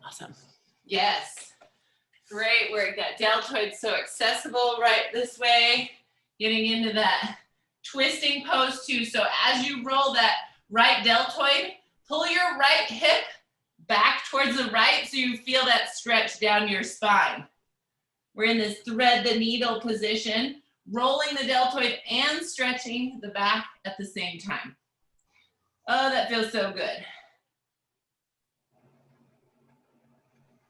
Awesome. Yes. Great work. That deltoid's so accessible right this way. Getting into that twisting pose too. So as you roll that right deltoid, pull your right hip back towards the right so you feel that stretch down your spine. We're in this thread the needle position, rolling the deltoid and stretching the back at the same time. Oh, that feels so good.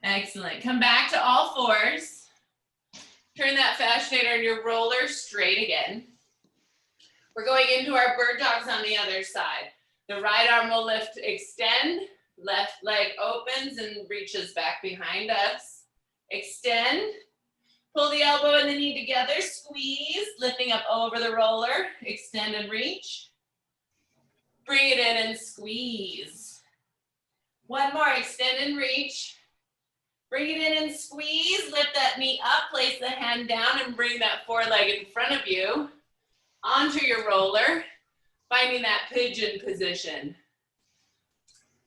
Excellent. Come back to all fours. Turn that fasciator and your roller straight again. We're going into our bird dogs on the other side. The right arm will lift, extend, left leg opens and reaches back behind us. Extend, pull the elbow and the knee together, squeeze, lifting up over the roller, extend and reach. Bring it in and squeeze. One more, extend and reach. Bring it in and squeeze, lift that knee up, place the hand down and bring that foreleg in front of you onto your roller, finding that pigeon position.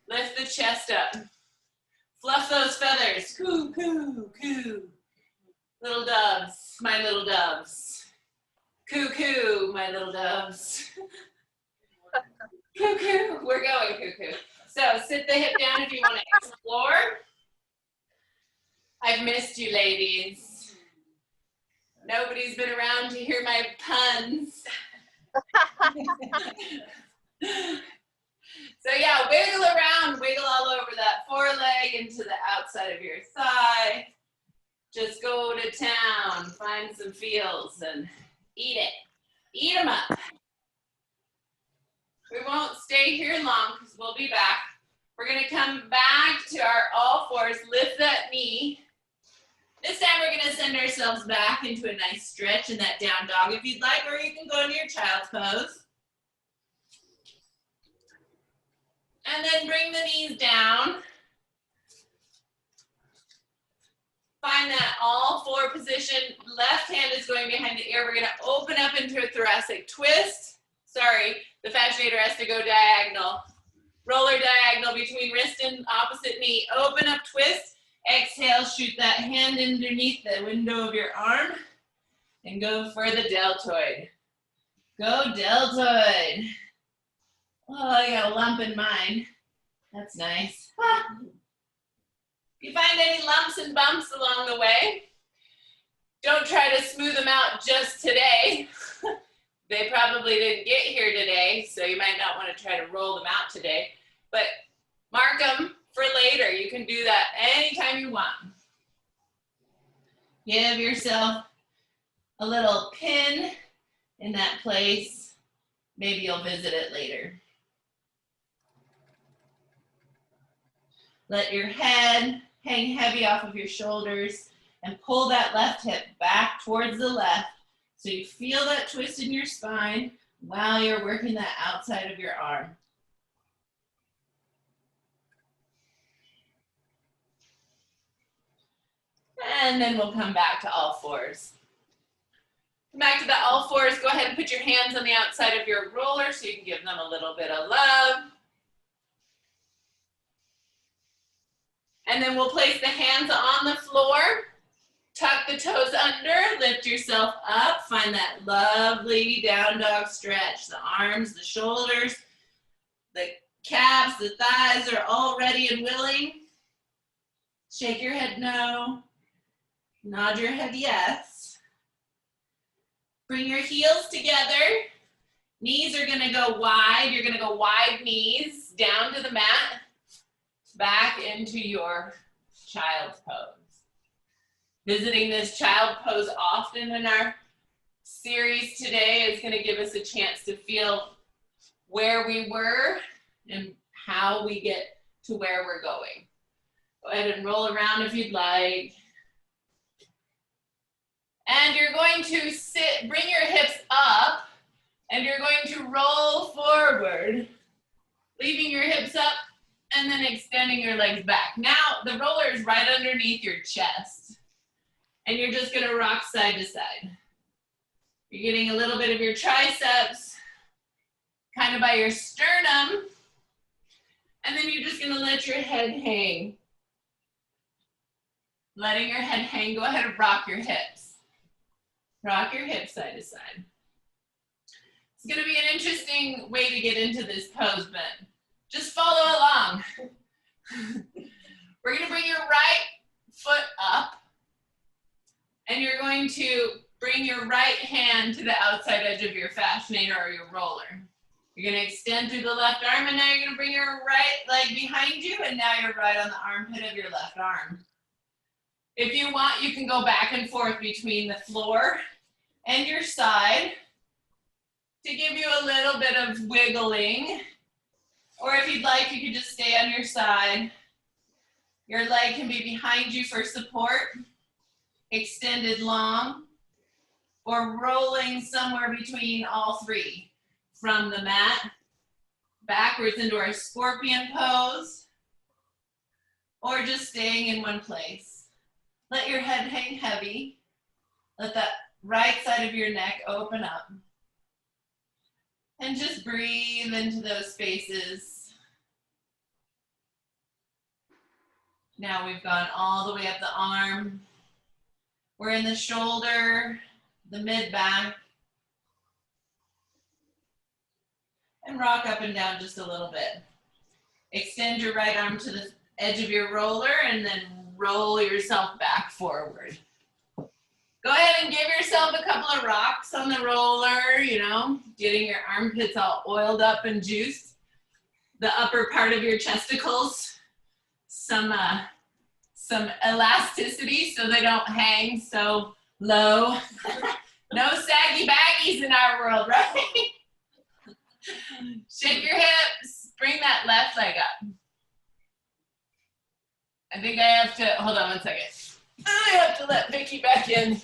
Lift the chest up. Fluff those feathers. Coo, coo, coo. Little doves, my little doves. Coo, coo, my little doves. Coo, coo. We're going coo, coo. So sit the hip down if you want to explore. I've missed you, ladies. Nobody's been around to hear my puns. So yeah, wiggle around, wiggle all over that foreleg into the outside of your thigh. Just go to town, find some feels and eat it. Eat them up. We won't stay here long because we'll be back. We're gonna come back to our all fours, lift that knee. This time we're gonna send ourselves back into a nice stretch in that down dog if you'd like, or you can go into your child's pose. And then bring the knees down. Find that all four position. Left hand is going behind the ear. We're gonna open up into a thoracic twist. Sorry, the fasciator has to go diagonal. Roller diagonal between wrist and opposite knee. Open up, twist. Exhale, shoot that hand underneath the window of your arm and go for the deltoid. Go deltoid. Oh, I got a lump in mine. That's nice. Ah. If you find any lumps and bumps along the way, don't try to smooth them out just today. They probably didn't get here today, so you might not want to try to roll them out today, but mark them for later. You can do that anytime you want. Give yourself a little pin in that place. Maybe you'll visit it later. Let your head hang heavy off of your shoulders and pull that left hip back towards the left so you feel that twist in your spine while you're working that outside of your arm. And then we'll come back to all fours. Come back to the all fours. Go ahead and put your hands on the outside of your roller so you can give them a little bit of love. And then we'll place the hands on the floor. Tuck the toes under, lift yourself up. Find that lovely down dog stretch. The arms, the shoulders, the calves, the thighs are all ready and willing. Shake your head no. Nod your head yes. Bring your heels together. Knees are gonna go wide. You're gonna go wide knees down to the mat. Back into your child's pose. Visiting this child pose often in our series today is going to give us a chance to feel where we were and how we get to where we're going. Go ahead and roll around if you'd like. And you're going to sit, bring your hips up, and you're going to roll forward, leaving your hips up and then extending your legs back. Now, the roller is right underneath your chest. And you're just gonna rock side to side. You're getting a little bit of your triceps, kind of by your sternum. And then you're just gonna let your head hang letting your head hang. Go ahead and rock your hips. Rock your hips side to side. It's gonna be an interesting way to get into this pose, but just follow along. We're gonna bring your right foot up, and you're going to bring your right hand to the outside edge of your Fascianator or your roller. You're gonna extend through the left arm, and now you're gonna bring your right leg behind you, and now you're right on the armpit of your left arm. If you want, you can go back and forth between the floor and your side to give you a little bit of wiggling. Or if you'd like, you could just stay on your side. Your leg can be behind you for support, extended long, or rolling somewhere between all three. From the mat, backwards into our scorpion pose, or just staying in one place. Let your head hang heavy. Let that right side of your neck open up. And just breathe into those spaces. Now we've gone all the way up the arm. We're in the shoulder, the mid-back. And rock up and down just a little bit. Extend your right arm to the edge of your roller and then roll yourself back forward. Go ahead and give yourself a couple of rocks on the roller, you know, getting your armpits all oiled up and juiced. The upper part of your chesticles, some elasticity so they don't hang so low. No saggy baggies in our world, right? Shake your hips, bring that left leg up. I think I have to, hold on 1 second. I have to let Vicky back in.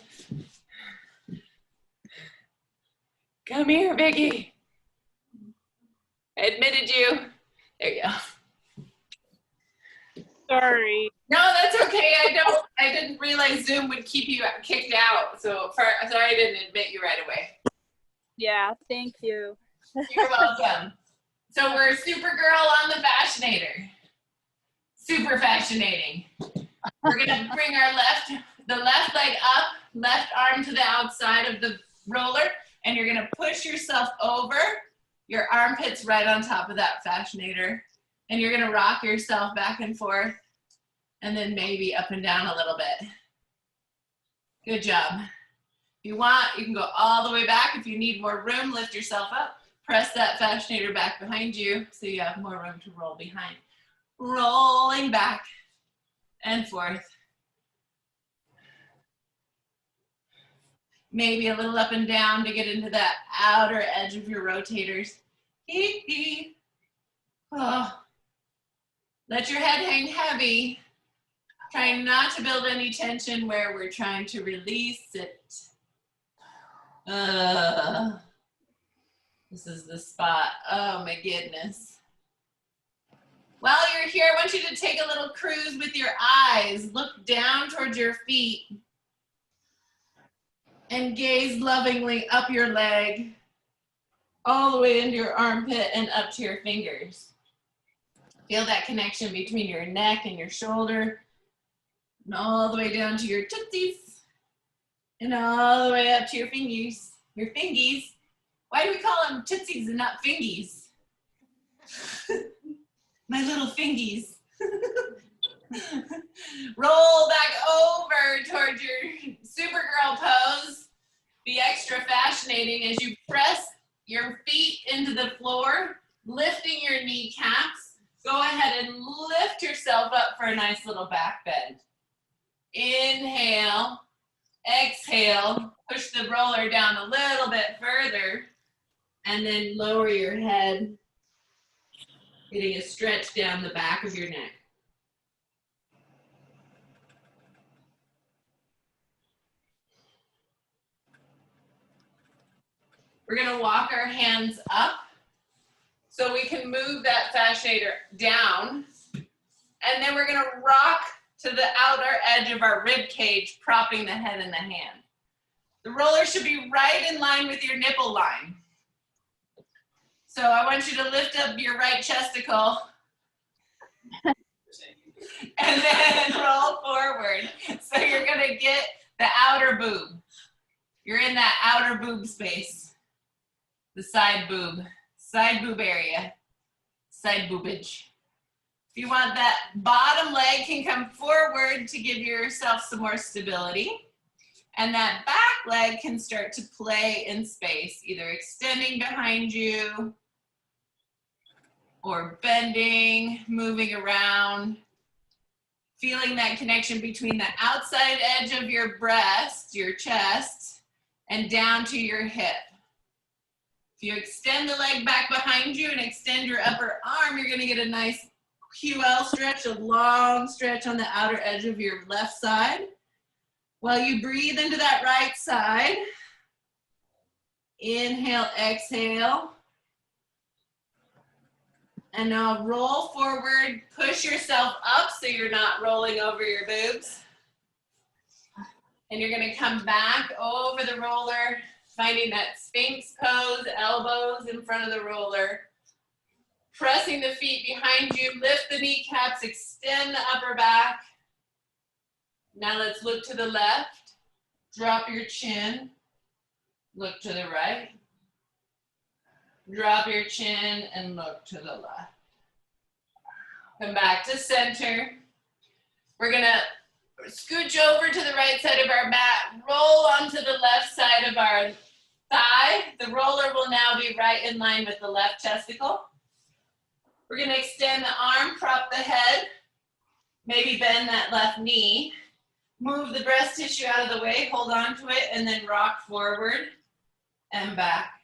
Come here, Vicky. I admitted you. There you go. Sorry. No, that's okay. I didn't realize Zoom would keep you kicked out. So sorry I didn't admit you right away. Yeah, thank you. You're welcome. So we're Supergirl on the Fascianator. Super fascinating. We're gonna bring the left leg up, left arm to the outside of the roller, and you're gonna push yourself over, your armpits right on top of that Fascianator, and you're gonna rock yourself back and forth, and then maybe up and down a little bit. Good job. If you want, you can go all the way back. If you need more room, lift yourself up. Press that Fascianator back behind you so you have more room to roll behind. Rolling back and forth. Maybe a little up and down to get into that outer edge of your rotators. Oh. Let your head hang heavy. Trying not to build any tension where we're trying to release it. This is the spot. Oh my goodness. While you're here, I want you to take a little cruise with your eyes. Look down towards your feet and gaze lovingly up your leg, all the way into your armpit and up to your fingers. Feel that connection between your neck and your shoulder, and all the way down to your tootsies, and all the way up to your fingies. Your fingies. Why do we call them tootsies and not fingies? My little fingies. Roll back over towards your Supergirl pose. Be extra fascinating as you press your feet into the floor, lifting your kneecaps. Go ahead and lift yourself up for a nice little back bend. Inhale, exhale, push the roller down a little bit further, and then lower your head, getting a stretch down the back of your neck. We're gonna walk our hands up so we can move that Fascianator down, and then we're gonna rock to the outer edge of our rib cage, propping the head in the hand. The roller should be right in line with your nipple line. So I want you to lift up your right chesticle And then roll forward. So you're gonna get the outer boob. You're in that outer boob space. The side boob area, side boobage. If you want that bottom leg can come forward to give yourself some more stability. And that back leg can start to play in space, either extending behind you or bending, moving around, feeling that connection between the outside edge of your breast, your chest, and down to your hip. If you extend the leg back behind you and extend your upper arm, you're gonna get a nice QL stretch, a long stretch on the outer edge of your left side. While you breathe into that right side, inhale, exhale. And now roll forward, push yourself up so you're not rolling over your boobs. And you're gonna come back over the roller, finding that Sphinx pose, elbows in front of the roller. Pressing the feet behind you, lift the kneecaps, extend the upper back. Now let's look to the left, drop your chin, look to the right. Drop your chin and look to the left. Come back to center. We're gonna scooch over to the right side of our mat, roll onto the left side of our thigh. The roller will now be right in line with the left testicle. We're gonna extend the arm, prop the head, maybe bend that left knee. Move the breast tissue out of the way, hold on to it, and then rock forward and back.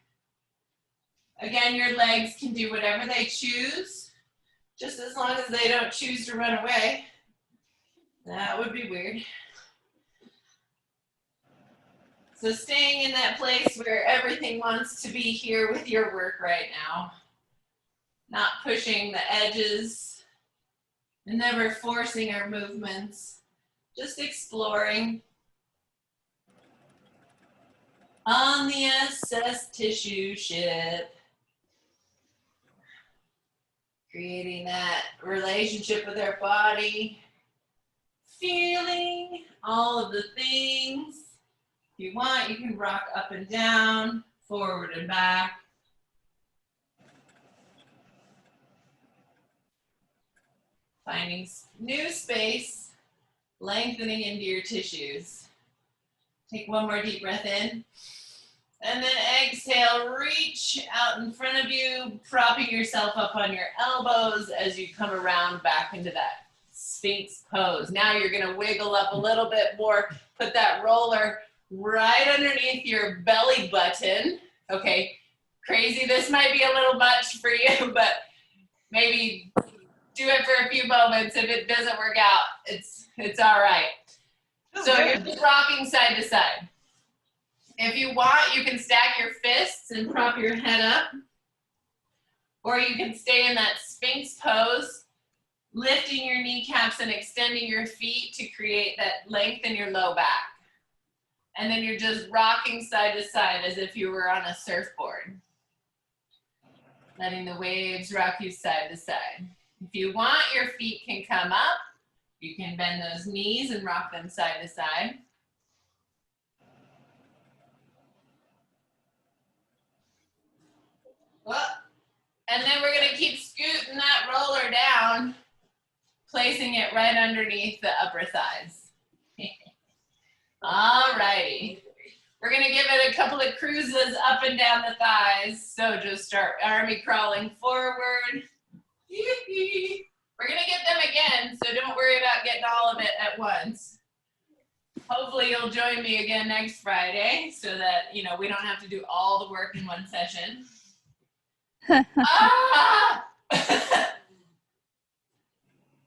Again, your legs can do whatever they choose, just as long as they don't choose to run away. That would be weird. So staying in that place where everything wants to be here with your work right now. Not pushing the edges and never forcing our movements, just exploring. On the SS tissue ship. Creating that relationship with our body. Feeling all of the things. If you want, you can rock up and down, forward and back. Finding new space, lengthening into your tissues. Take one more deep breath in. And then exhale, reach out in front of you, propping yourself up on your elbows as you come around back into that Sphinx pose. Now you're gonna wiggle up a little bit more, put that roller right underneath your belly button. Okay, crazy, this might be a little much for you, but maybe do it for a few moments. If it doesn't work out, it's all right. So you're just rocking side to side. If you want, you can stack your fists and prop your head up. Or you can stay in that Sphinx pose, lifting your kneecaps and extending your feet to create that length in your low back. And then you're just rocking side to side as if you were on a surfboard. Letting the waves rock you side to side. If you want, your feet can come up. You can bend those knees and rock them side to side. Well, and then we're gonna keep scooting that roller down, placing it right underneath the upper thighs. All righty. We're gonna give it a couple of cruises up and down the thighs. So just start army crawling forward. We're gonna get them again, so don't worry about getting all of it at once. Hopefully you'll join me again next Friday so that, we don't have to do all the work in one session. Ah!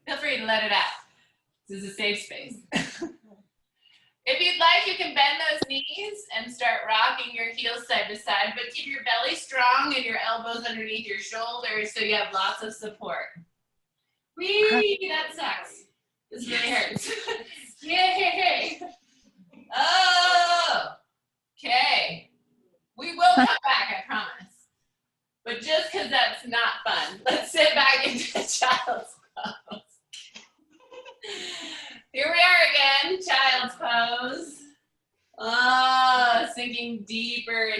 Feel free to let it out. This is a safe space. If you'd like, you can bend those knees and start rocking your heels side to side, but keep your belly strong and your elbows underneath your shoulders so you have lots of support. Whee, that sucks. This really hurts. Yay! Oh, okay. We will come back, I promise. But just because that's not fun, let's sit back into child's pose.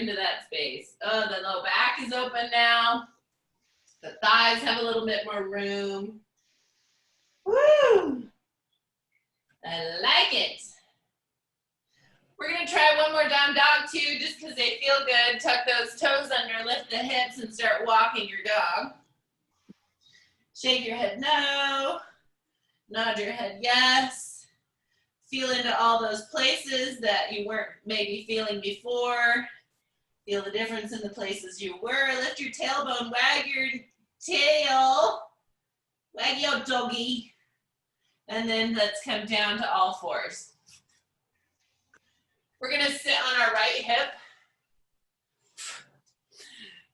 into that space. Oh, the low back is open now. The thighs have a little bit more room. Woo! I like it. We're gonna try one more down dog too, just because they feel good. Tuck those toes under, lift the hips, and start walking your dog. Shake your head no. Nod your head yes. Feel into all those places that you weren't maybe feeling before. Feel the difference in the places you were. Lift your tailbone, wag your tail. Wag your doggy. And then let's come down to all fours. We're gonna sit on our right hip.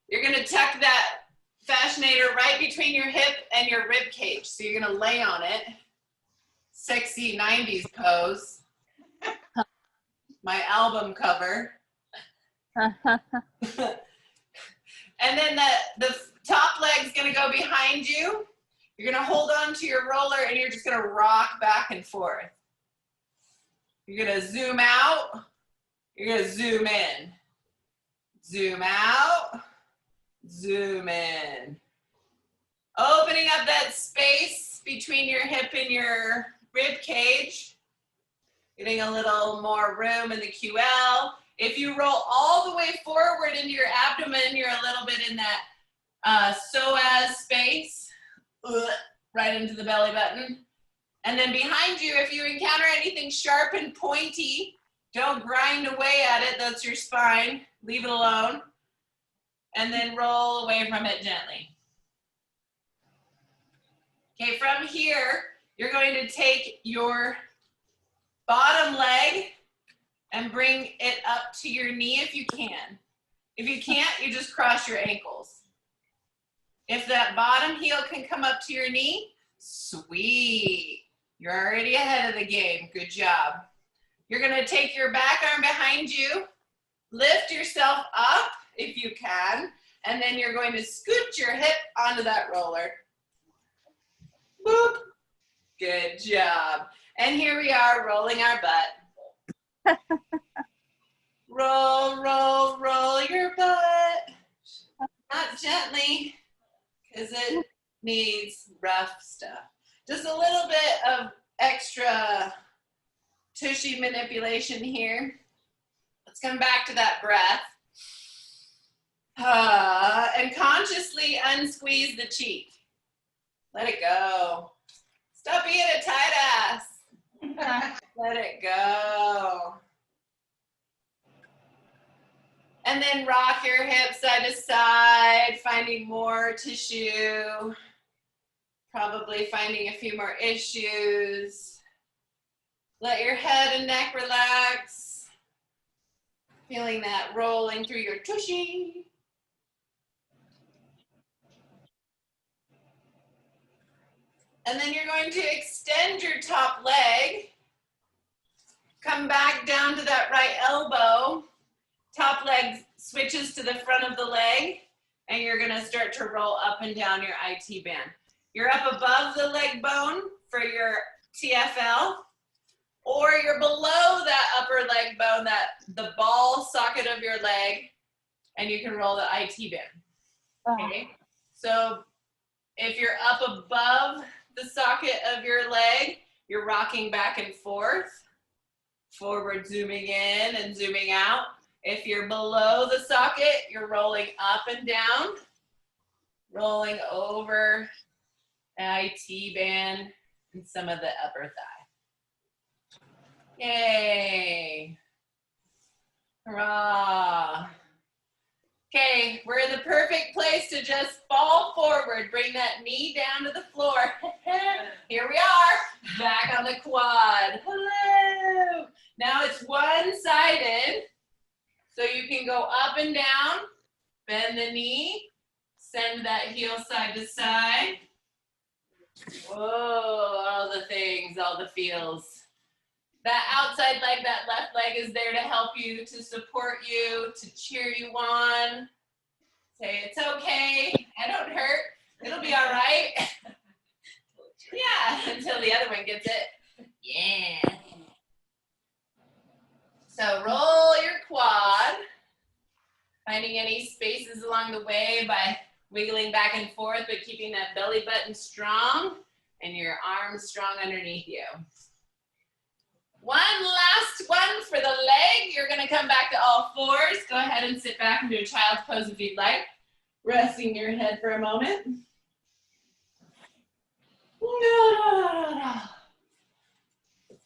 You're gonna tuck that Fascianator right between your hip and your rib cage. So you're gonna lay on it. Sexy 90s pose. My album cover. And then the top leg's gonna go behind you. You're gonna hold on to your roller and you're just gonna rock back and forth. You're gonna zoom out. You're gonna zoom in. Zoom out. Zoom in. Opening up that space between your hip and your rib cage. Getting a little more room in the QL. If you roll all the way forward into your abdomen, you're a little bit in that psoas space. Right into the belly button. And then behind you, if you encounter anything sharp and pointy, don't grind away at it. That's your spine. Leave it alone. And then roll away from it gently. Okay, from here, you're going to take your bottom leg and bring it up to your knee if you can. If you can't, you just cross your ankles. If that bottom heel can come up to your knee, sweet. You're already ahead of the game. Good job. You're gonna take your back arm behind you, lift yourself up if you can, and then you're going to scoot your hip onto that roller. Boop. Good job. And here we are rolling our butt. Roll, roll, roll your butt. Not gently, because it needs rough stuff. Just a little bit of extra tushy manipulation here. Let's come back to that breath. And consciously unsqueeze the cheek. Let it go. Stop being a tight ass. Let it go. And then rock your hips side to side, finding more tissue. Probably finding a few more issues. Let your head and neck relax. Feeling that rolling through your tushy. And then you're going to extend your top leg. Come back down to that right elbow. Top leg switches to the front of the leg. And you're gonna start to roll up and down your IT band. You're up above the leg bone for your TFL. Or you're below that upper leg bone, the ball socket of your leg. And you can roll the IT band. Okay? So if you're up above the socket of your leg, you're rocking back and forth, forward zooming in and zooming out. If you're below the socket, you're rolling up and down, rolling over IT band and some of the upper thigh. Yay. Hurrah. Okay, we're in the perfect place to just fall forward. Bring that knee down to the floor. Here we are, back on the quad. Hello. Now it's one-sided, so you can go up and down, bend the knee, send that heel side to side. Whoa, all the things, all the feels. That outside leg, that left leg is there to help you, to support you, to cheer you on. Say, it's okay, I don't hurt, it'll be all right. Yeah, until the other one gets it. Yeah. So roll your quad. Finding any spaces along the way by wiggling back and forth, but keeping that belly button strong and your arms strong underneath you. One last one for the leg. You're gonna come back to all fours. Go ahead and sit back and do a child's pose if you'd like. Resting your head for a moment.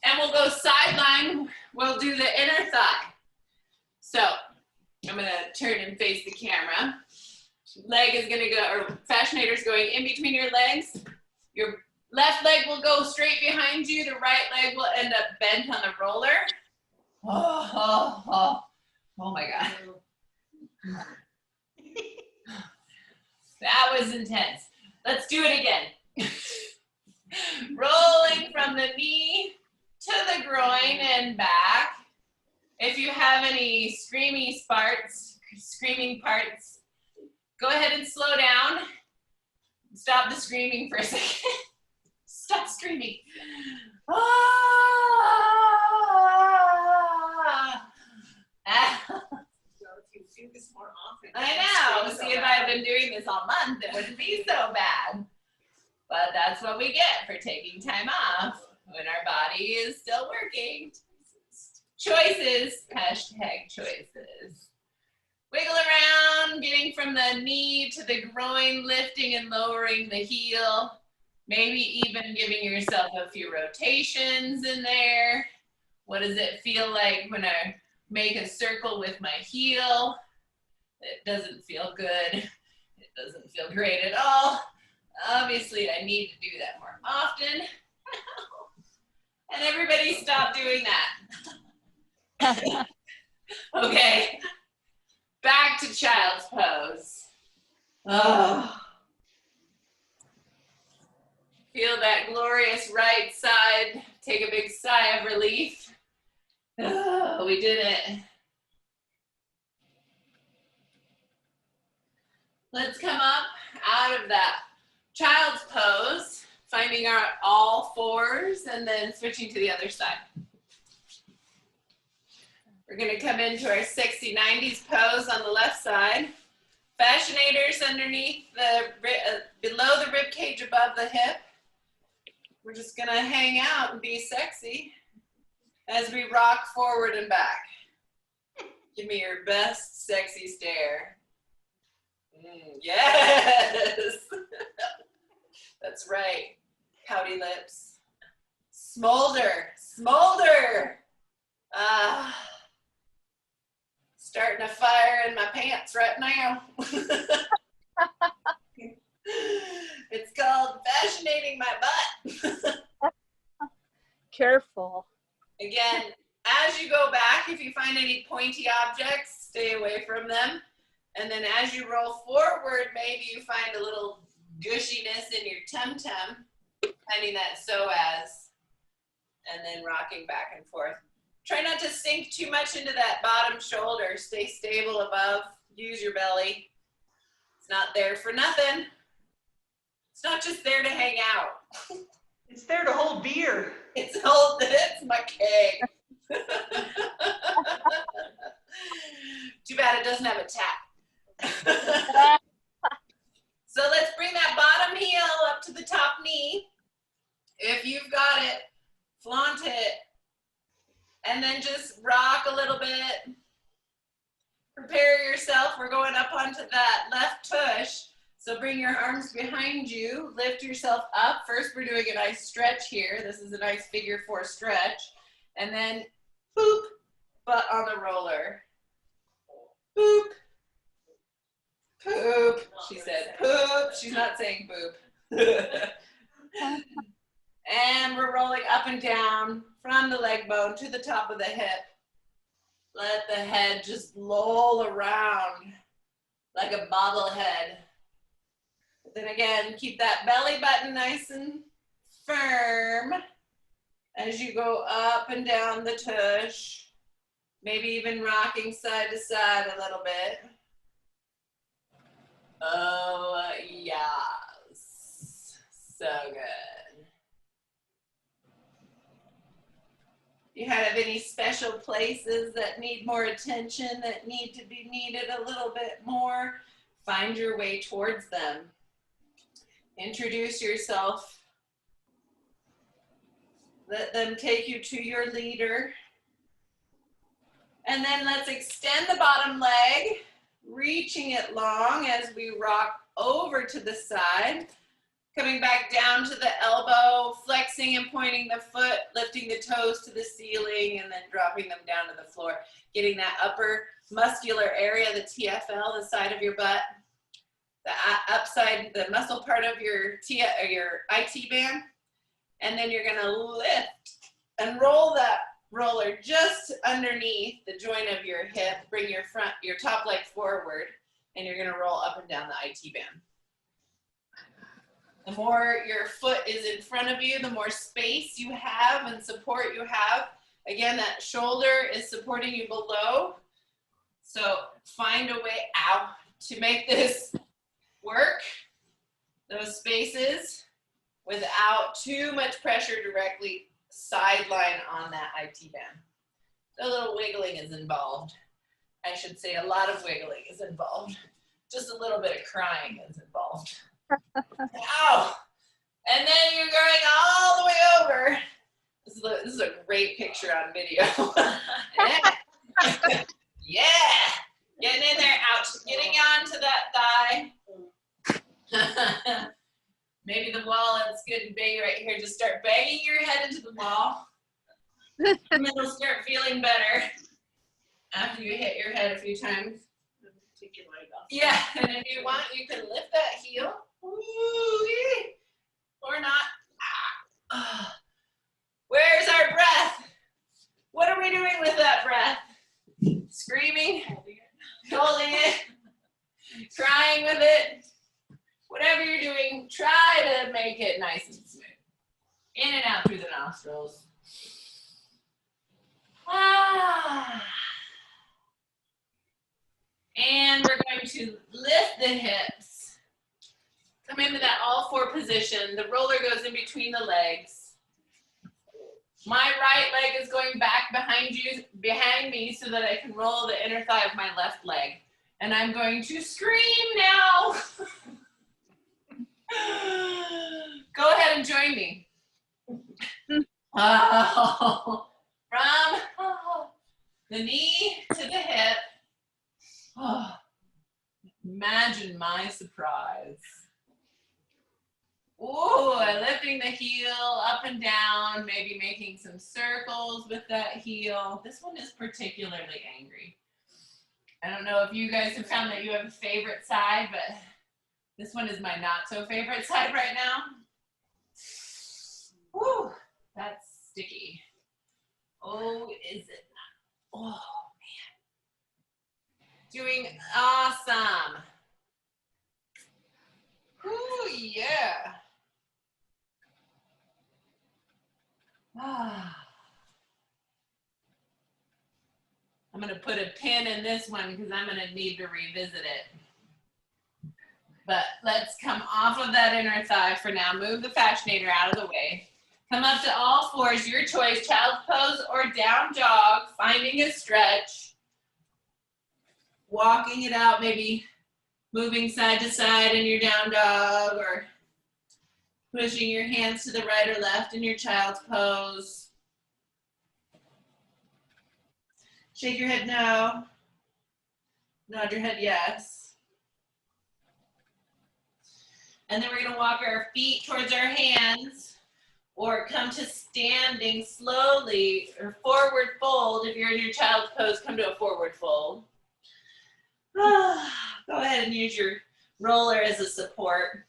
And we'll go sideline. We'll do the inner thigh. So I'm gonna turn and face the camera. Leg is gonna go, or Fascianator's going in between your legs. Your left leg will go straight behind you. The right leg will end up bent on the roller. Oh my God. That was intense. Let's do it again. Rolling from the knee to the groin and back. If you have any screaming parts, go ahead and slow down. Stop the screaming for a second. Stop screaming. Do this more often. I know. See, if I had been doing this all month, it wouldn't be so bad. But that's what we get for taking time off when our body is still working. Choices, hashtag choices. Wiggle around, getting from the knee to the groin, lifting and lowering the heel. Maybe even giving yourself a few rotations in there. What does it feel like when I make a circle with my heel? It doesn't feel good. It doesn't feel great at all. Obviously, I need to do that more often. And everybody stop doing that. Okay. Back to child's pose. Oh. Feel that glorious right side. Take a big sigh of relief. Oh, we did it. Let's come up out of that child's pose, finding our all fours and then switching to the other side. We're gonna come into our sexy 90s pose on the left side. Fascianators underneath the, below the rib cage above the hip. We're just gonna hang out and be sexy as we rock forward and back. Give me your best sexy stare. Yes. That's right. Pouty lips. Smolder, smolder. Starting a fire in my pants right now. It's called fascinating my butt. Careful. Again, as you go back, if you find any pointy objects, stay away from them. And then as you roll forward, maybe you find a little gushiness in your tum-tum, finding that psoas, and then rocking back and forth. Try not to sink too much into that bottom shoulder. Stay stable above. Use your belly. It's not there for nothing. It's not just there to hang out. It's there to hold beer. It's my keg. Too bad it doesn't have a tap. So let's bring that bottom heel up to the top knee. If you've got it, flaunt it. And then just rock a little bit. Prepare yourself. We're going up onto that left tush. So bring your arms behind you. Lift yourself up. First, we're doing a nice stretch here. This is a nice figure 4 stretch. And then boop, butt on the roller. Boop. Poop. She said poop. She's not saying boop. And we're rolling up and down from the leg bone to the top of the hip. Let the head just loll around like a bobblehead. Then again, keep that belly button nice and firm as you go up and down the tush. Maybe even rocking side to side a little bit. Oh, yes. So good. You have any special places that need more attention, that need to be needed a little bit more, find your way towards them. Introduce yourself. Let them take you to your leader. And then let's extend the bottom leg, reaching it long as we rock over to the side. Coming back down to the elbow, flexing and pointing the foot, lifting the toes to the ceiling, and then dropping them down to the floor. Getting that upper muscular area, the TFL, the side of your butt, the upside, the muscle part of your IT band. And then you're gonna lift and roll that roller just underneath the joint of your hip. Bring your top leg forward, and you're gonna roll up and down the IT band. The more your foot is in front of you, the more space you have and support you have. Again, that shoulder is supporting you below. So find a way out to make this work, those spaces, without too much pressure directly sideline on that IT band. A little wiggling is involved. I should say a lot of wiggling is involved. Just a little bit of crying is involved. Ow! And then you're going all the way over. This is a great picture on video. Yeah. Getting in there, ouch. Getting onto that thigh. Maybe the wall is good and big right here. Just start banging your head into the wall. And then it'll start feeling better after you hit your head a few times. Yeah, and if you want, you can lift that heel. Ooh-wee. Or not. Where's our breath? What are we doing with that breath? Screaming, holding it, crying with it. Whatever you're doing, try to make it nice and smooth. In and out through the nostrils. And we're going to lift the hips. Come into that all four position. The roller goes in between the legs. My right leg is going back behind me so that I can roll the inner thigh of my left leg. And I'm going to scream now. Go ahead and join me. Oh. From the knee to the hip. Oh. Imagine my surprise. Ooh, lifting the heel up and down, maybe making some circles with that heel. This one is particularly angry. I don't know if you guys have found that you have a favorite side, but this one is my not so favorite side right now. Woo, that's sticky. Oh, is it not? Oh, man. Doing awesome. Ooh, yeah. I'm going to put a pin in this one because I'm going to need to revisit it. But let's come off of that inner thigh for now. Move the Fascianator out of the way. Come up to all fours, your choice, child's pose or down dog, finding a stretch. Walking it out, maybe moving side to side in your down dog or pushing your hands to the right or left in your child's pose. Shake your head no. Nod your head yes. And then we're going to walk our feet towards our hands or come to standing slowly or forward fold. If you're in your child's pose, come to a forward fold. Go ahead and use your roller as a support.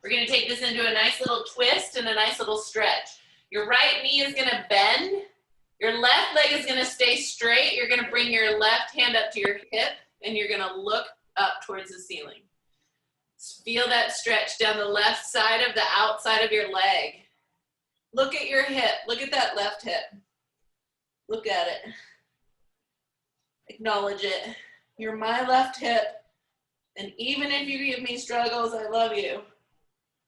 We're going to take this into a nice little twist and a nice little stretch. Your right knee is going to bend. Your left leg is going to stay straight. You're going to bring your left hand up to your hip and you're going to look up towards the ceiling. Feel that stretch down the left side of the outside of your leg. Look at your hip. Look at that left hip. Look at it. Acknowledge it. You're my left hip. And even if you give me struggles, I love you.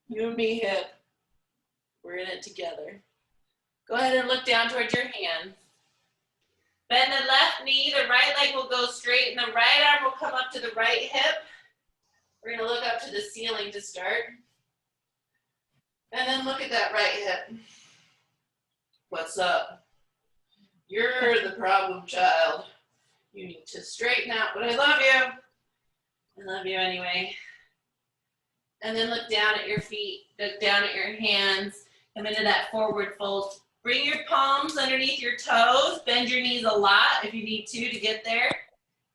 You and me hip. We're in it together. Go ahead and look down towards your hands. Bend the left knee, the right leg will go straight, and the right arm will come up to the right hip. We're gonna look up to the ceiling to start. And then look at that right hip. What's up? You're the problem child. You need to straighten out, but I love you. I love you anyway. And then look down at your feet, look down at your hands, come into that forward fold. Bring your palms underneath your toes, bend your knees a lot if you need to get there.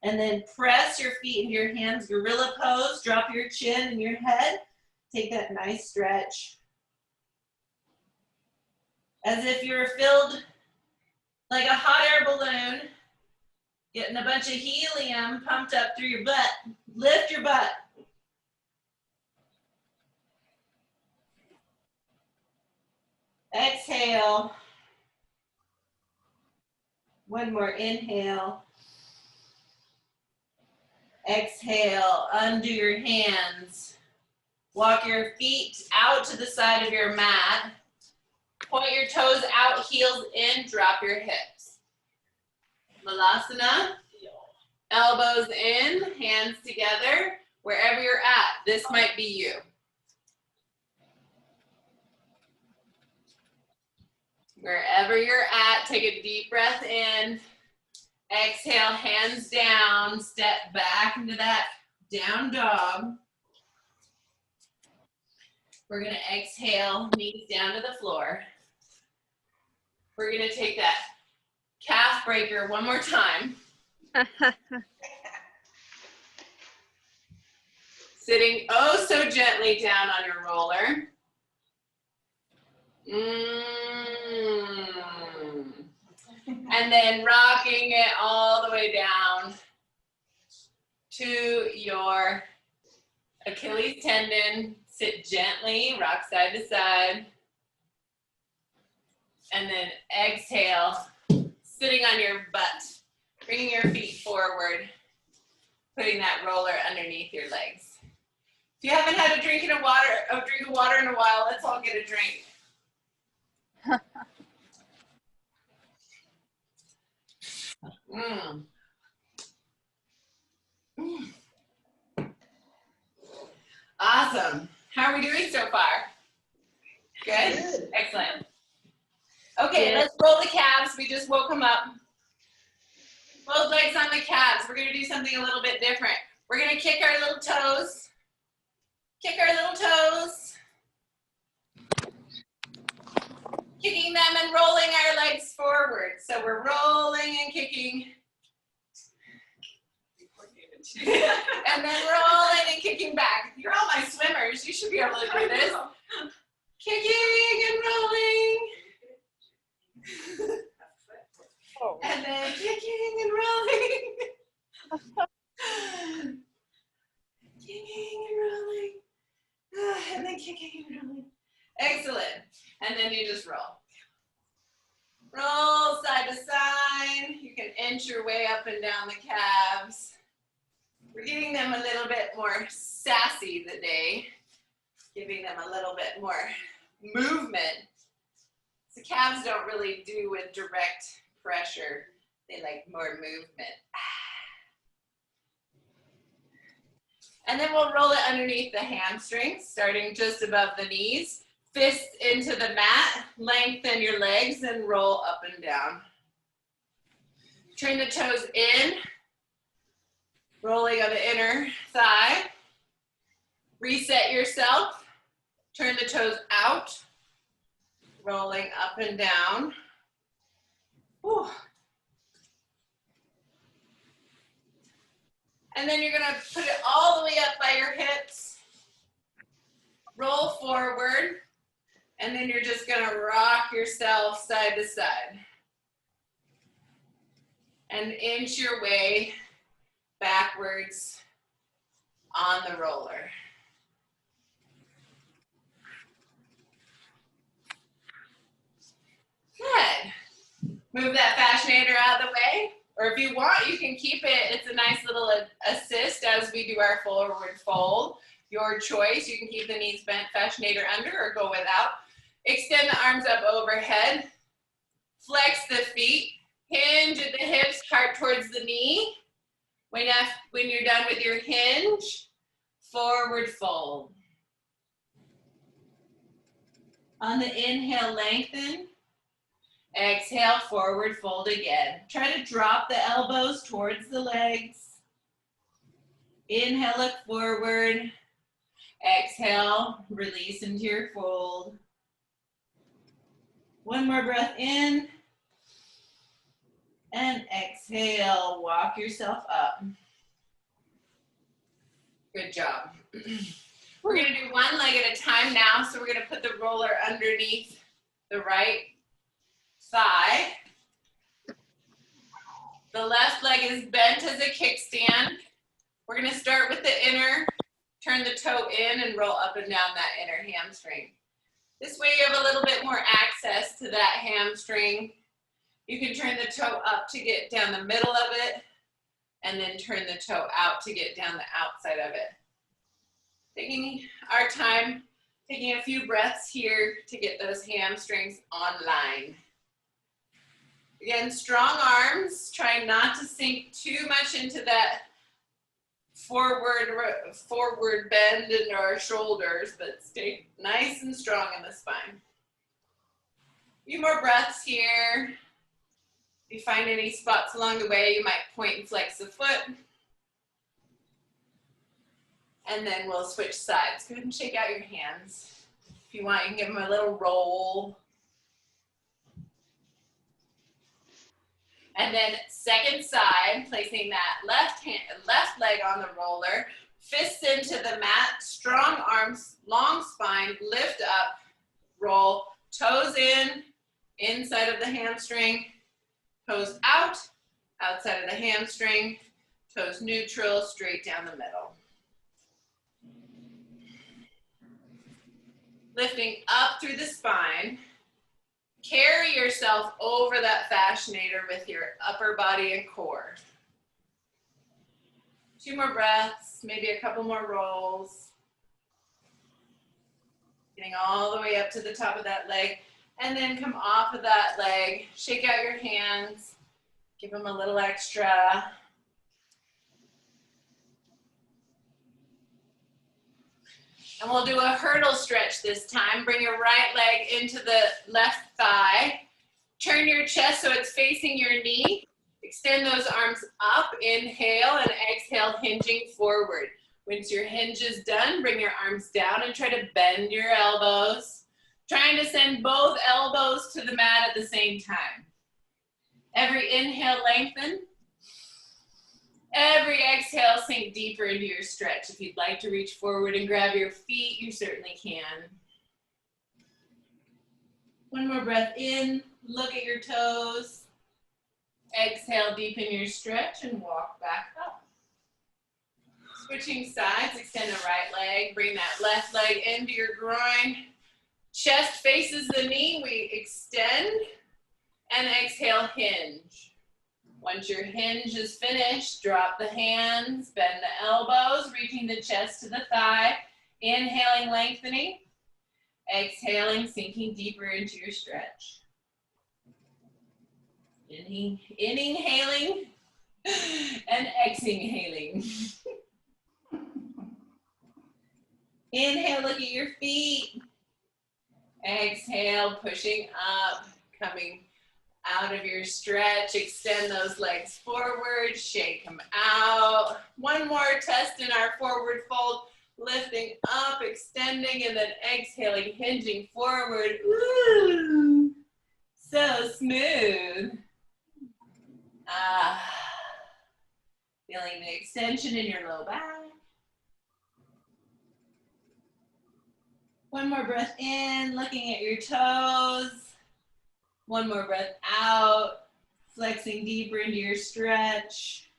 And then press your feet into your hands, gorilla pose, drop your chin and your head. Take that nice stretch. As if you're filled like a hot air balloon, getting a bunch of helium pumped up through your butt. Lift your butt. Exhale. One more inhale. Exhale, undo your hands. Walk your feet out to the side of your mat. Point your toes out, heels in, drop your hips. Malasana, elbows in, hands together, wherever you're at. This might be you. Wherever you're at, take a deep breath in. Exhale, hands down, step back into that down dog. We're gonna exhale, knees down to the floor. We're gonna take that calf breaker one more time. Sitting oh so gently down on your roller. And then rocking it all the way down to your Achilles tendon. Sit gently, rock side to side. And then exhale, sitting on your butt, bringing your feet forward, putting that roller underneath your legs. If you haven't had a drink of water in a while, let's all get a drink. Awesome. How are we doing so far? Good? Excellent. Okay, let's roll the calves. We just woke them up. Both legs on the calves. We're going to do something a little bit different. We're going to kick our little toes. Kick our little toes. Kicking them and rolling our legs forward. So we're rolling and kicking. And then rolling and kicking back. You're all my swimmers. You should be able to do this. Kicking and rolling. And then kicking and rolling. Kicking and rolling. And then kicking and rolling. Excellent. And then you just roll. Roll side to side. You can inch your way up and down the calves. We're getting them a little bit more sassy today. Giving them a little bit more movement. The calves don't really do with direct pressure. They like more movement. And then we'll roll it underneath the hamstrings, starting just above the knees. Fists into the mat, lengthen your legs and roll up and down. Turn the toes in, rolling on the inner thigh. Reset yourself, turn the toes out, rolling up and down. Whew. And then you're gonna put it all the way up by your hips, roll forward, and then you're just gonna rock yourself side to side. And inch your way backwards on the roller. Good. Move that Fascianator out of the way. Or if you want, you can keep it. It's a nice little assist as we do our forward fold. Your choice. You can keep the knees bent, Fascianator under, or go without. Extend the arms up overhead. Flex the feet, hinge at the hips, heart towards the knee. When you're done with your hinge, forward fold. On the inhale, lengthen. Exhale, forward fold again. Try to drop the elbows towards the legs. Inhale, look forward. Exhale, release into your fold. One more breath in. And exhale, walk yourself up. Good job. We're gonna do one leg at a time now. So we're gonna put the roller underneath the right thigh. The left leg is bent as a kickstand. We're gonna start with the inner, turn the toe in and roll up and down that inner hamstring. This way you have a little bit more access to that hamstring. You can turn the toe up to get down the middle of it, and then turn the toe out to get down the outside of it. Taking our time, taking a few breaths here to get those hamstrings online. Again, strong arms, try not to sink too much into that forward bend in our shoulders, but stay nice and strong in the spine. A few more breaths here. If you find any spots along the way, you might point and flex the foot. And then we'll switch sides. Go ahead and shake out your hands. If you want, you can give them a little roll. And then second side, placing that left leg on the roller, fists into the mat, strong arms, long spine, lift up, roll, toes in, inside of the hamstring, toes out, outside of the hamstring, toes neutral, straight down the middle. Lifting up through the spine. Carry yourself over that Fascianator with your upper body and core. 2 more breaths, maybe a couple more rolls. Getting all the way up to the top of that leg, and then come off of that leg, shake out your hands, give them a little extra. And we'll do a hurdle stretch this time. Bring your right leg into the left thigh. Turn your chest so it's facing your knee. Extend those arms up, inhale, and exhale, hinging forward. Once your hinge is done, bring your arms down and try to bend your elbows. Trying to send both elbows to the mat at the same time. Every inhale, lengthen. Every exhale, sink deeper into your stretch. If you'd like to reach forward and grab your feet, you certainly can. One more breath in, look at your toes. Exhale, deepen your stretch and walk back up. Switching sides, extend the right leg, bring that left leg into your groin. Chest faces the knee, we extend and exhale, hinge. Once your hinge is finished, drop the hands, bend the elbows, reaching the chest to the thigh. Inhaling, lengthening. Exhaling, sinking deeper into your stretch. Inhaling and exhaling. Inhale, look at your feet. Exhale, pushing up, coming out of your stretch. Extend those legs forward, shake them out. One more test in our forward fold, lifting up, extending, and then exhaling, hinging forward. Ooh, so smooth. Feeling the extension in your low back. One more breath in, looking at your toes. One more breath out, flexing deeper into your stretch.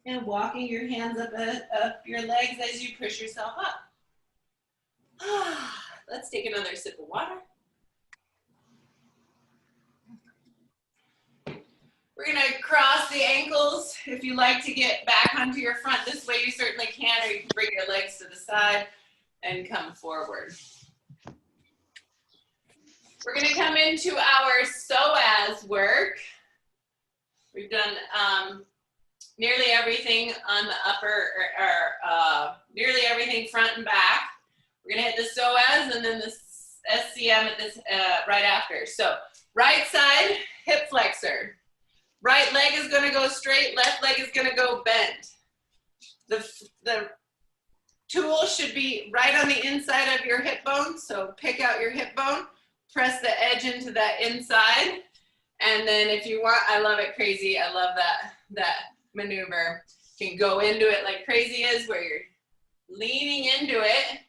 And walking your hands up your legs as you push yourself up. Let's take another sip of water. We're gonna cross the ankles. If you like to get back onto your front this way, you certainly can, or you can bring your legs to the side and come forward. We're gonna come into our psoas work. We've done nearly everything on the upper, nearly everything front and back. We're gonna hit the psoas and then the SCM at this right after. So right side, hip flexor. Right leg is gonna go straight, left leg is gonna go bent. The tool should be right on the inside of your hip bone, so pick out your hip bone, press the edge into that inside, and then if you want, I love it crazy, I love that maneuver. You can go into it like crazy is, where you're leaning into it.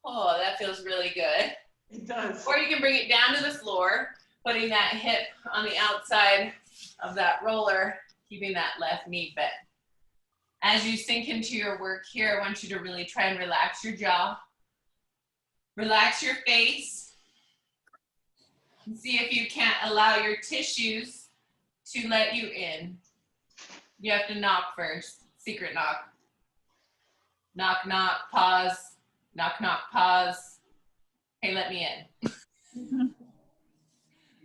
Oh, that feels really good. It does. Or you can bring it down to the floor, putting that hip on the outside of that roller, keeping that left knee bent. As you sink into your work here, I want you to really try and relax your jaw. Relax your face. And see if you can't allow your tissues to let you in. You have to knock first. Secret knock. Knock, knock, pause. Knock, knock, pause. Hey, let me in.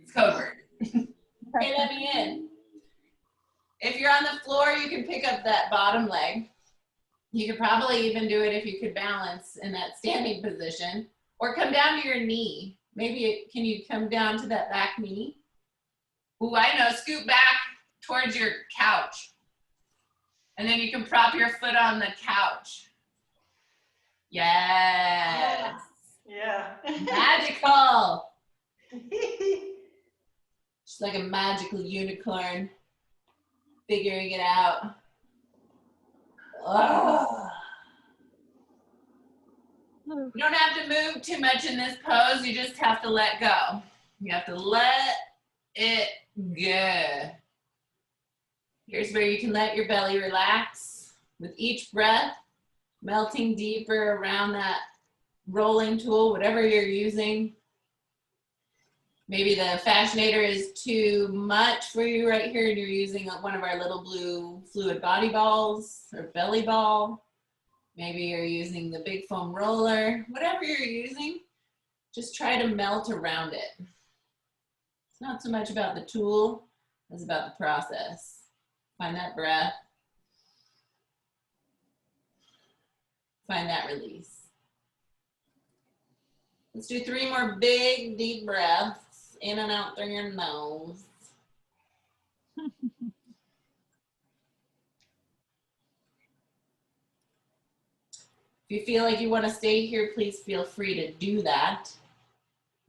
It's code word. Hey, let me in. If you're on the floor, you can pick up that bottom leg. You could probably even do it if you could balance in that standing position, or come down to your knee. Maybe can you come down to that back knee? Ooh, I know, scoot back towards your couch. And then you can prop your foot on the couch. Yes. Yeah. Magical. Just like a magical unicorn. Figuring it out. Oh. You don't have to move too much in this pose. You just have to let go. You have to let it go. Here's where you can let your belly relax. With each breath, melting deeper around that rolling tool, whatever you're using. Maybe the Fascianator is too much for you right here and you're using one of our little blue fluid body balls or belly ball. Maybe you're using the big foam roller. Whatever you're using, just try to melt around it. It's not so much about the tool as about the process. Find that breath. Find that release. Let's do 3 more big, deep breaths. In and out through your nose. If you feel like you want to stay here, please feel free to do that.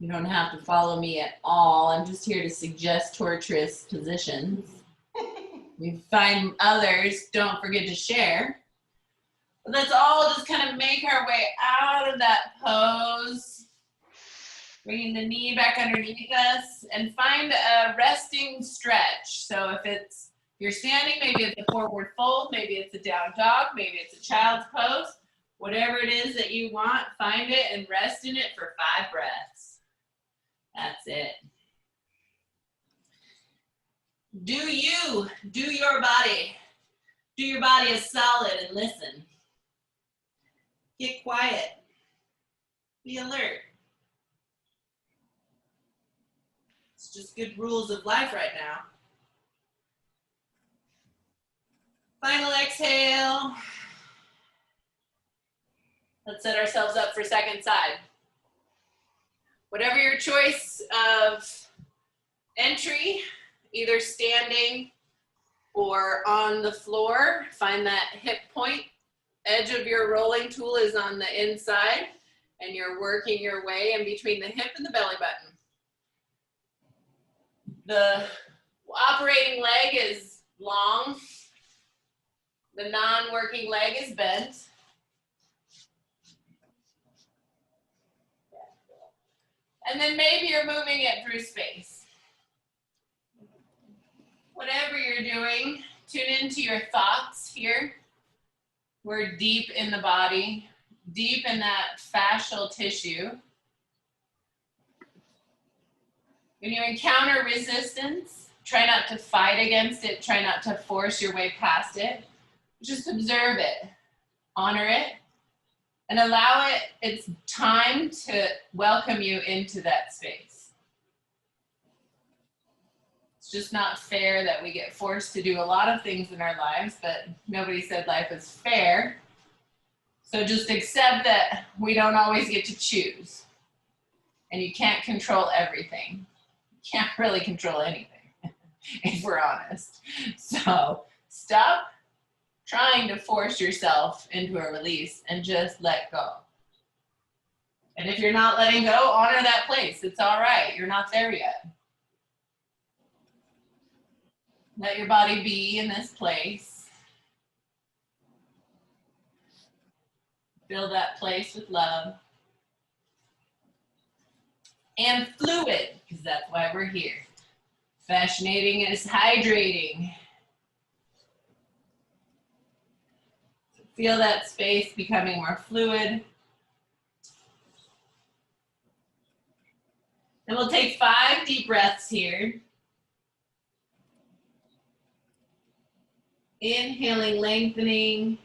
You don't have to follow me at all. I'm just here to suggest torturous positions. If you find others, don't forget to share. But let's all just kind of make our way out of that pose. Bringing the knee back underneath us and find a resting stretch. So if you're standing, maybe it's a forward fold, maybe it's a down dog, maybe it's a child's pose. Whatever it is that you want, find it and rest in it for 5 breaths. That's it. Do your body. Do your body a solid and listen. Get quiet. Be alert. It's just good rules of life right now. Final exhale. Let's set ourselves up for second side. Whatever your choice of entry, either standing or on the floor, find that hip point. Edge of your rolling tool is on the inside, and you're working your way in between the hip and the belly button. The operating leg is long. The non-working leg is bent. And then maybe you're moving it through space. Whatever you're doing, tune into your thoughts here. We're deep in the body, deep in that fascial tissue. When you encounter resistance, try not to fight against it, try not to force your way past it. Just observe it, honor it, and allow it its time to welcome you into that space. It's just not fair that we get forced to do a lot of things in our lives, but nobody said life is fair. So just accept that we don't always get to choose. And you can't control everything. You can't really control anything, if we're honest. So stop trying to force yourself into a release and just let go. And if you're not letting go, honor that place. It's all right. You're not there yet. Let your body be in this place. Fill that place with love. And fluid, because that's why we're here. Fascianating is hydrating. So feel that space becoming more fluid. And we'll take 5 deep breaths here. Inhaling, lengthening.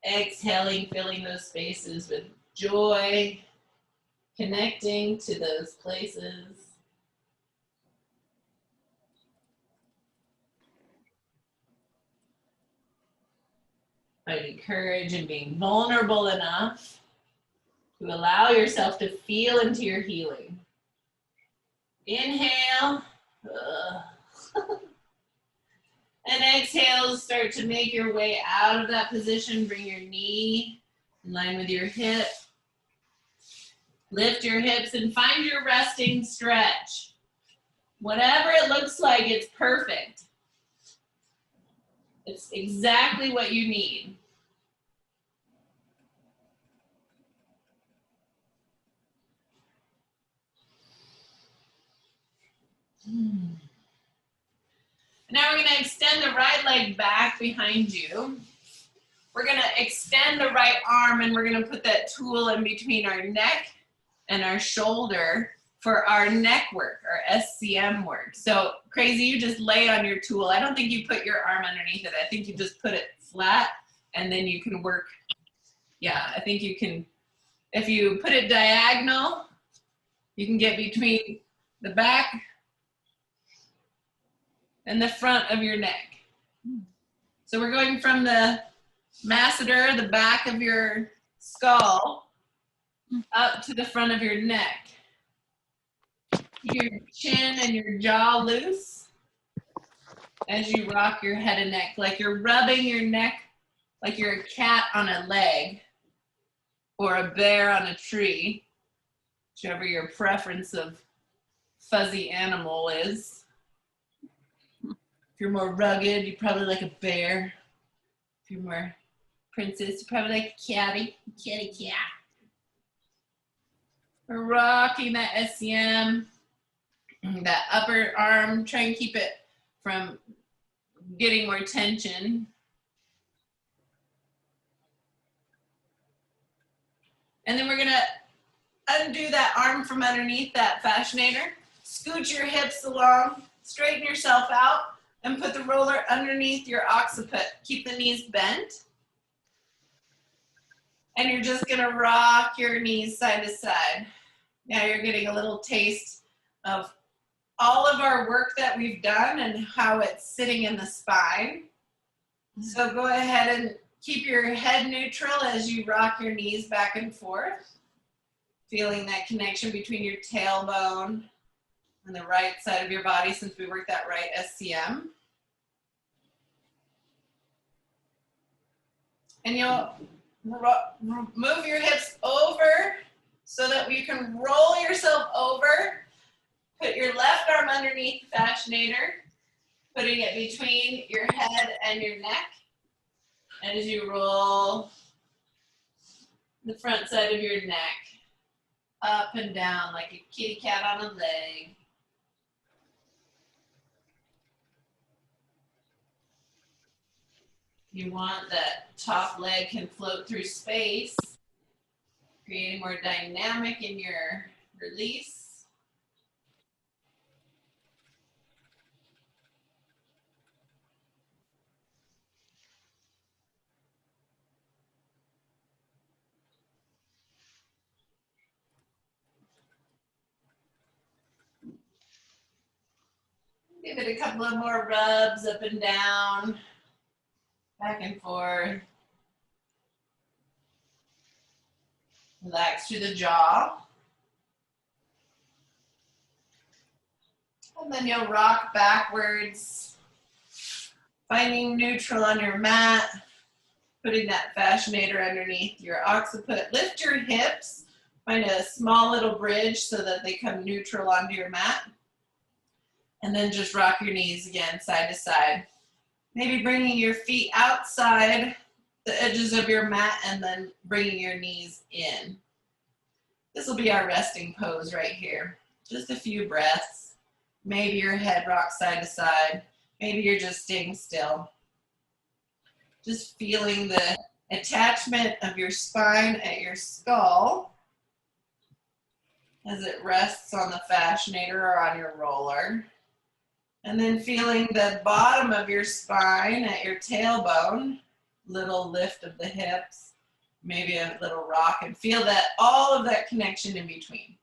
Exhaling, filling those spaces with joy. Connecting to those places. Finding courage and being vulnerable enough to allow yourself to feel into your healing. Inhale. And exhale, start to make your way out of that position. Bring your knee in line with your hip. Lift your hips and find your resting stretch. Whatever it looks like, it's perfect. It's exactly what you need. Now we're going to extend the right leg back behind you. We're going to extend the right arm and we're going to put that tool in between our neck and our shoulder for our neck work, our SCM work. So crazy, you just lay on your tool. I don't think you put your arm underneath it. I think you just put it flat and then you can work. Yeah, I think you can, if you put it diagonal, you can get between the back and the front of your neck. So we're going from the masseter, the back of your skull, up to the front of your neck. Keep your chin and your jaw loose as you rock your head and neck, like you're rubbing your neck like you're a cat on a leg or a bear on a tree, whichever your preference of fuzzy animal is. If you're more rugged, you probably like a bear. If you're more princess, you probably like a catty cat. We're rocking that SCM, that upper arm, try and keep it from getting more tension. And then we're gonna undo that arm from underneath that Fascianator, scoot your hips along, straighten yourself out, and put the roller underneath your occiput. Keep the knees bent. And you're just gonna rock your knees side to side. Now you're getting a little taste of all of our work that we've done and how it's sitting in the spine. So go ahead and keep your head neutral as you rock your knees back and forth. Feeling that connection between your tailbone and the right side of your body since we worked that right SCM. And you'll move your hips over so that you can roll yourself over. Put your left arm underneath the Fascianator, putting it between your head and your neck. And as you roll the front side of your neck up and down like a kitty cat on a leg. You want that top leg can float through space, creating more dynamic in your release. Give it a couple of more rubs up and down, back and forth. Relax through the jaw. And then you'll rock backwards, finding neutral on your mat, putting that Fascianator underneath your occiput. Lift your hips, find a small little bridge so that they come neutral onto your mat. And then just rock your knees again, side to side. Maybe bringing your feet outside the edges of your mat and then bringing your knees in. This will be our resting pose right here. Just a few breaths. Maybe your head rocks side to side. Maybe you're just staying still. Just feeling the attachment of your spine at your skull as it rests on the Fascianator or on your roller. And then feeling the bottom of your spine at your tailbone, little lift of the hips, maybe a little rock, and feel that all of that connection in between.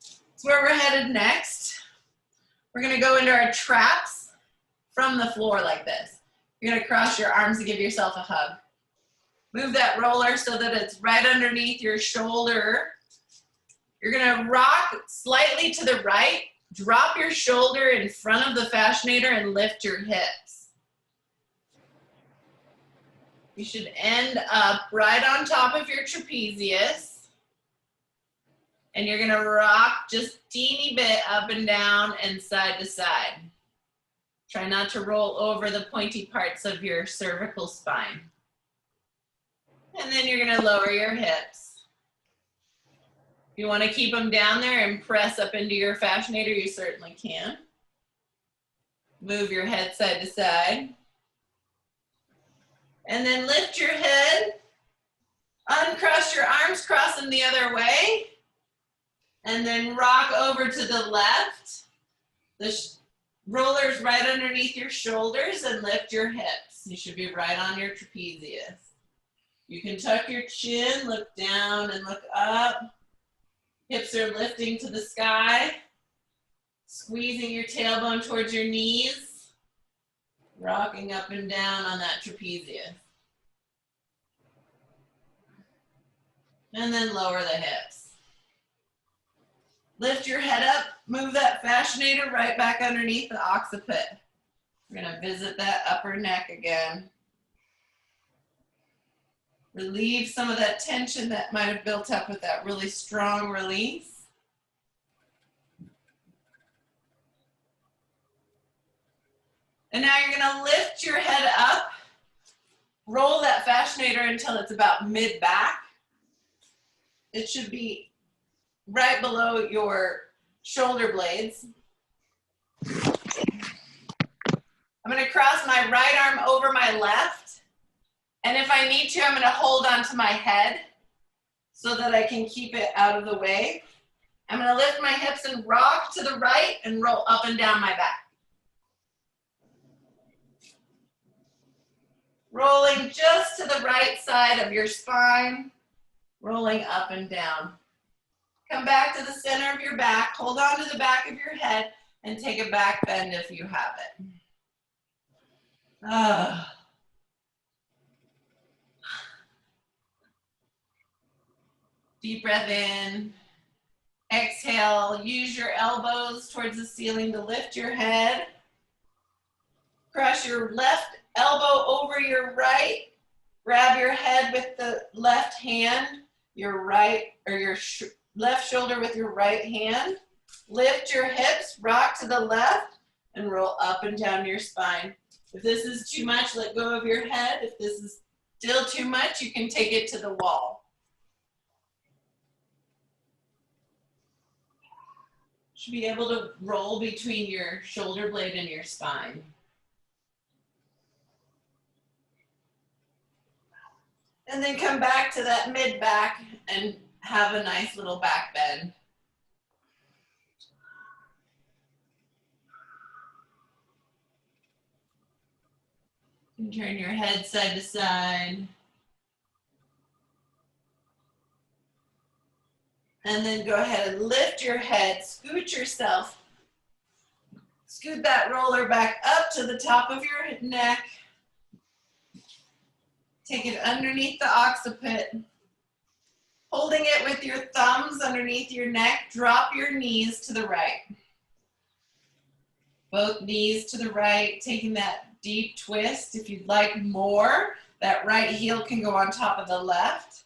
That's where we're headed next. We're gonna go into our traps from the floor like this. You're gonna cross your arms and give yourself a hug. Move that roller so that it's right underneath your shoulder. You're gonna rock slightly to the right, drop your shoulder in front of the Fascianator and lift your hips. You should end up right on top of your trapezius. And you're gonna rock just a teeny bit up and down and side to side. Try not to roll over the pointy parts of your cervical spine. And then you're gonna lower your hips. If you wanna keep them down there and press up into your Fascianator, you certainly can. Move your head side to side. And then lift your head, uncross your arms, cross them the other way, and then rock over to the left. The roller's right underneath your shoulders and lift your hips. You should be right on your trapezius. You can tuck your chin, look down and look up. Hips are lifting to the sky. Squeezing your tailbone towards your knees. Rocking up and down on that trapezius. And then lower the hips. Lift your head up, move that Fascianator right back underneath the occiput. We're gonna visit that upper neck again. Relieve some of that tension that might have built up with that really strong release. And now you're gonna lift your head up, roll that Fascianator until it's about mid-back. It should be right below your shoulder blades. I'm gonna cross my right arm over my left. And if I need to, I'm gonna hold onto my head so that I can keep it out of the way. I'm gonna lift my hips and rock to the right and roll up and down my back. Rolling just to the right side of your spine, rolling up and down. Come back to the center of your back, hold on to the back of your head, and take a back bend if you have it. Deep breath in. Exhale, use your elbows towards the ceiling to lift your head. Cross your left elbow over your right. Grab your head with the left hand, your right, or your left shoulder with your right hand. Lift your hips, rock to the left, and roll up and down your spine. If this is too much, let go of your head. If this is still too much, you can take it to the wall. Should be able to roll between your shoulder blade and your spine. And then come back to that mid-back and have a nice little back bend. And turn your head side to side. And then go ahead and lift your head, scoot yourself Scoot that roller back up to the top of your neck. Take it underneath the occiput. Holding it with your thumbs underneath your neck, drop your knees to the right. Both knees to the right, taking that deep twist. If you'd like more, that right heel can go on top of the left,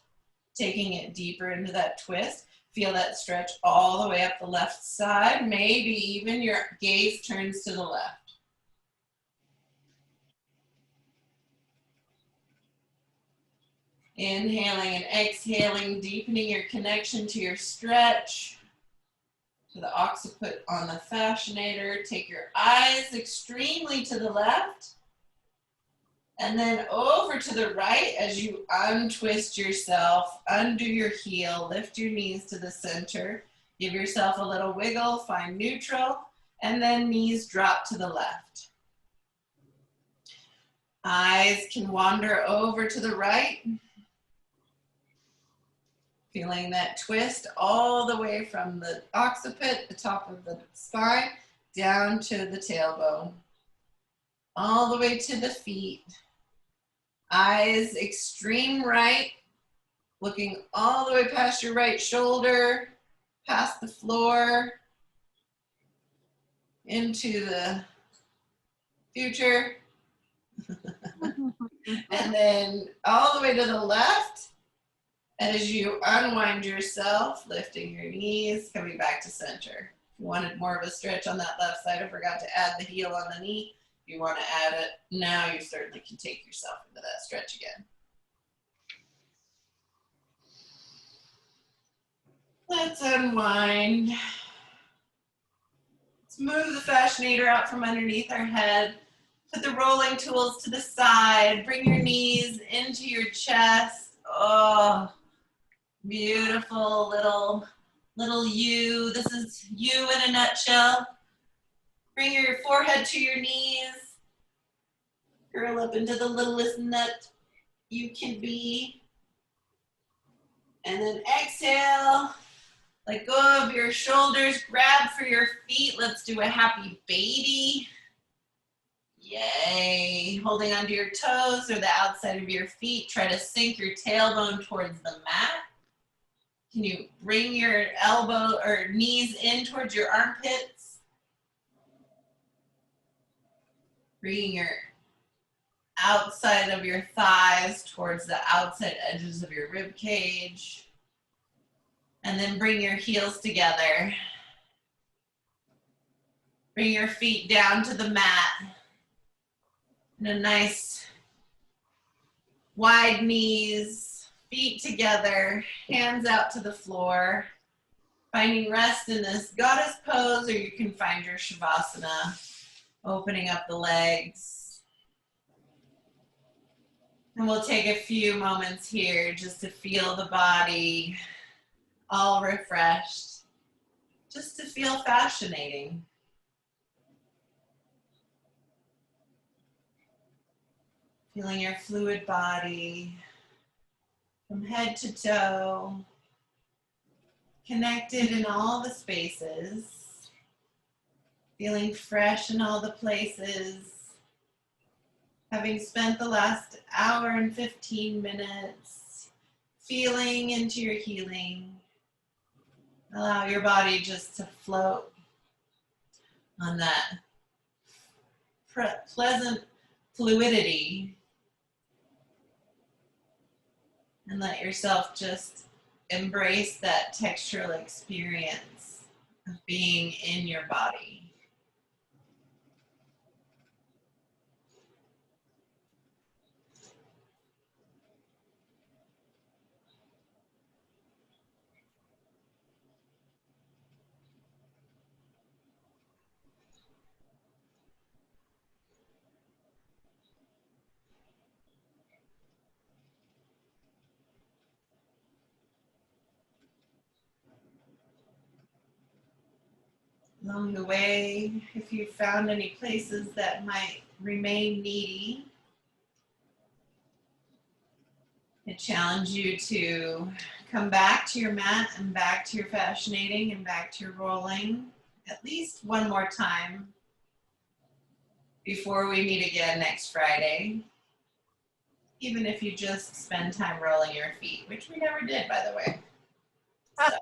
taking it deeper into that twist. Feel that stretch all the way up the left side. Maybe even your gaze turns to the left. Inhaling and exhaling, deepening your connection to your stretch, to the occiput on the Fascianator. Take your eyes extremely to the left, and then over to the right as you untwist yourself, undo your heel, lift your knees to the center, give yourself a little wiggle, find neutral, and then knees drop to the left. Eyes can wander over to the right, feeling that twist all the way from the occiput, the top of the spine, down to the tailbone, all the way to the feet. Eyes extreme right, looking all the way past your right shoulder, past the floor, into the future. And then all the way to the left. As you unwind yourself, lifting your knees, coming back to center. If you wanted more of a stretch on that left side, I forgot to add the heel on the knee. If you want to add it now, you certainly can take yourself into that stretch again. Let's unwind. Let's move the Fascianator out from underneath our head. Put the rolling tools to the side. Bring your knees into your chest. Oh. Beautiful little you. This is you in a nutshell. Bring your forehead to your knees. Curl up into the littlest nut you can be. And then exhale. Let go of your shoulders. Grab for your feet. Let's do a happy baby. Yay. Holding onto your toes or the outside of your feet. Try to sink your tailbone towards the mat. Can you bring your elbow or knees in towards your armpits? Bringing your outside of your thighs towards the outside edges of your rib cage. And then bring your heels together. Bring your feet down to the mat. And a nice wide knees. Feet together, hands out to the floor, finding rest in this goddess pose, or you can find your Shavasana, opening up the legs. And we'll take a few moments here just to feel the body all refreshed, just to feel fascinating. Feeling your fluid body. From head to toe, connected in all the spaces, feeling fresh in all the places, having spent the last hour and 15 minutes feeling into your healing. Allow your body just to float on that pleasant fluidity. And let yourself just embrace that textural experience of being in your body. Along the way, if you found any places that might remain needy, I challenge you to come back to your mat and back to your fascinating and back to your rolling at least one more time before we meet again next Friday. Even if you just spend time rolling your feet, which we never did, by the way. So,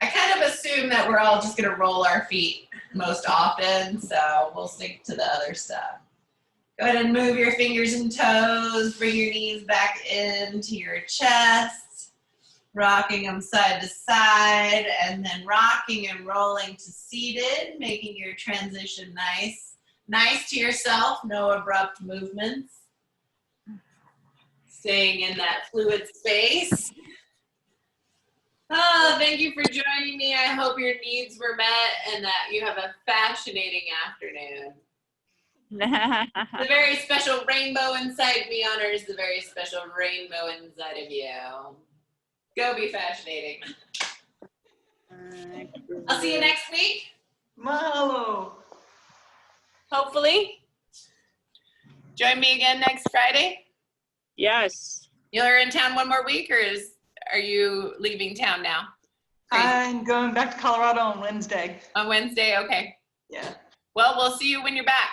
I kind of assume that we're all just gonna roll our feet most often, so we'll stick to the other stuff. Go ahead and move your fingers and toes, bring your knees back into your chest, rocking them side to side, and then rocking and rolling to seated, making your transition nice. Nice to yourself, no abrupt movements. Staying in that fluid space. Oh, thank you for joining me. I hope your needs were met and that you have a fascinating afternoon. The very special rainbow inside me honors the very special rainbow inside of you. Go be fascinating. I'll see you next week. Mahalo. Hopefully. Join me again next Friday. Yes. You're in town one more week, or are you leaving town now? Crazy. I'm going back to Colorado on Wednesday. On Wednesday, okay. Yeah. Well, we'll see you when you're back.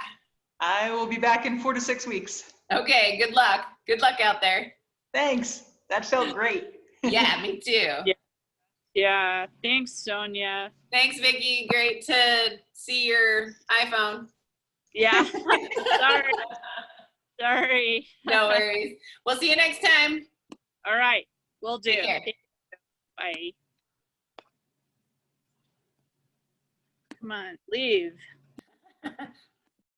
I will be back in 4 to 6 weeks. Okay, good luck. Good luck out there. Thanks. That felt great. Yeah, me too. Yeah. Thanks, Sonia. Thanks, Vicki. Great to see your iPhone. Yeah. Sorry. No worries. We'll see you next time. All right. Will do. Take care. Bye. Come on, leave.